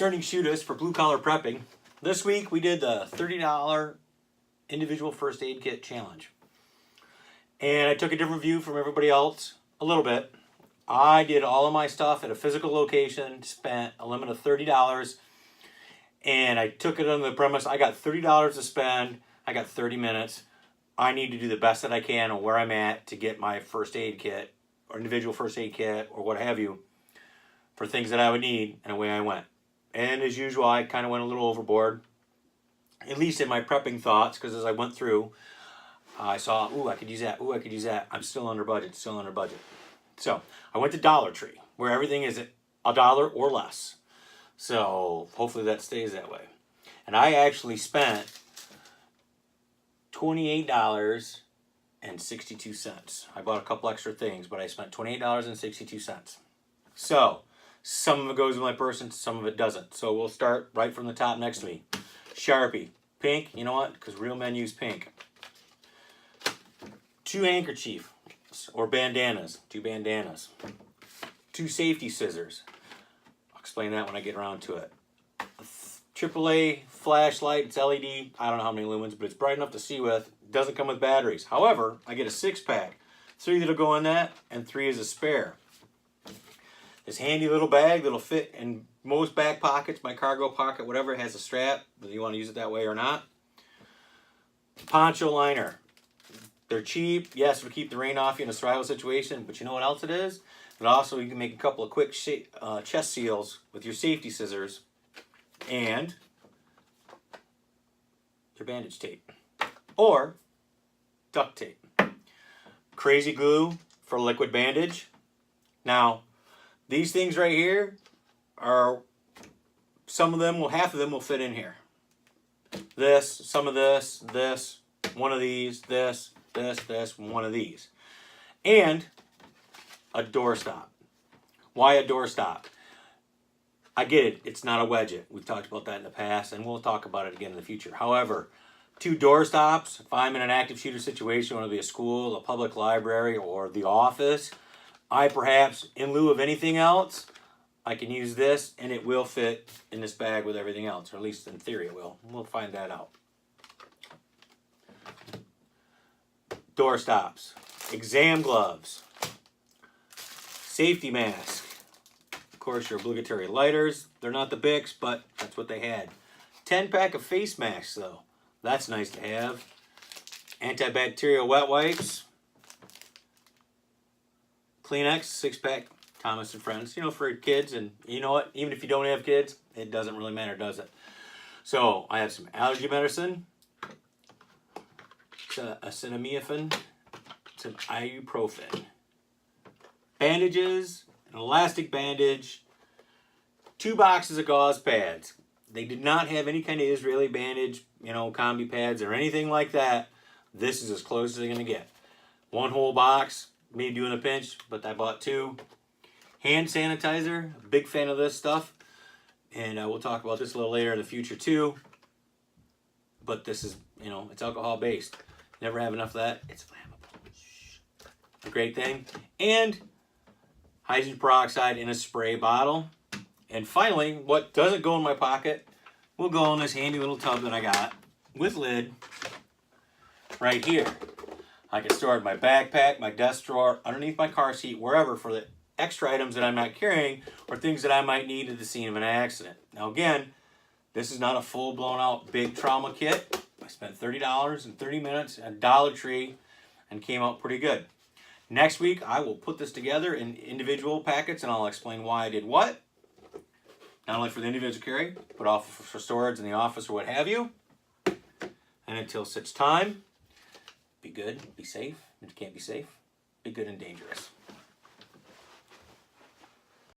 concerning shooters for blue collar prepping. This week we did the $30 individual first aid kit challenge. And I took a different view from everybody else a little bit. I did all of my stuff at a physical location, spent a limit of $30, and I took it under the premise I got $30 to spend, I got 30 minutes. I need to do the best that I can on where I'm at to get my first aid kit or individual first aid kit or what have you for things that I would need, and away I went. And as usual, I kind of went a little overboard, at least in my prepping thoughts, because as I went through, I saw, ooh, I could use that, ooh, I could use that. I'm still under budget, still under budget. So I went to Dollar Tree, where everything is $1 or less. So hopefully that stays that way. And I actually spent $28.62. I bought a couple extra things, but I spent $28.62. So some of it goes with my person, some of it doesn't. So we'll start right from the top next to me. Sharpie, pink, you know what? Because real men use pink. 2 handkerchiefs or bandanas, 2 bandanas. 2 safety scissors. I'll explain that when I get around to it. A AAA flashlight, it's LED, I don't know how many lumens, but it's bright enough to see with. It doesn't come with batteries. However, I get a 6-pack. 3 that'll go in that, and 3 is a spare. This handy little bag that'll fit in most back pockets, my cargo pocket, whatever, it has a strap, whether you want to use it that way or not. Poncho liner. They're cheap. Yes, it'll keep the rain off you in a survival situation, but you know what else it is? But also you can make a couple of quick chest seals with your safety scissors and your bandage tape or duct tape. Crazy glue for liquid bandage. Now, these things right here are, some of them will, half of them will fit in here. This, some of this, one of these, this, one of these. And a doorstop. Why a doorstop? I get it, it's not a wedget. We've talked about that in the past, and we'll talk about it again in the future. However, 2 doorstops, if I'm in an active shooter situation, whether it be a school, a public library, or the office, I perhaps, in lieu of anything else, I can use this, and it will fit in this bag with everything else, or at least in theory it will. We'll find that out. Door stops, exam gloves, safety mask, of course your obligatory lighters. They're not the Bics, but that's what they had. 10-pack of face masks though, that's nice to have. Antibacterial wet wipes, Kleenex, 6-pack, Thomas and Friends, you know, for kids. And you know what, even if you don't have kids, it doesn't really matter, does it? So I have some allergy medicine, acetaminophen, some ibuprofen, bandages, an elastic bandage, 2 boxes of gauze pads. They did not have any kind of Israeli bandage, you know, combi pads or anything like that. This is as close as they're going to get. 1 whole box, me doing a pinch, but I bought 2. Hand sanitizer, big fan of this stuff. And we'll talk about this a little later in the future too. But this is, you know, it's alcohol based. Never have enough of that. It's flammable. A great thing. And hydrogen peroxide in a spray bottle. And finally, what doesn't go in my pocket will go in this handy little tub that I got with lid right here. I can store it in my backpack, my desk drawer, underneath my car seat, wherever, for the extra items that I'm not carrying or things that I might need at the scene of an accident. Now again, this is not a full blown out big trauma kit. I spent $30 in 30 minutes at Dollar Tree and came out pretty good. Next week, I will put this together in individual packets and I'll explain why I did what. Not only for the individual carry, but also for storage in the office or what have you. And until such time, be good, be safe. If you can't be safe, be good and dangerous.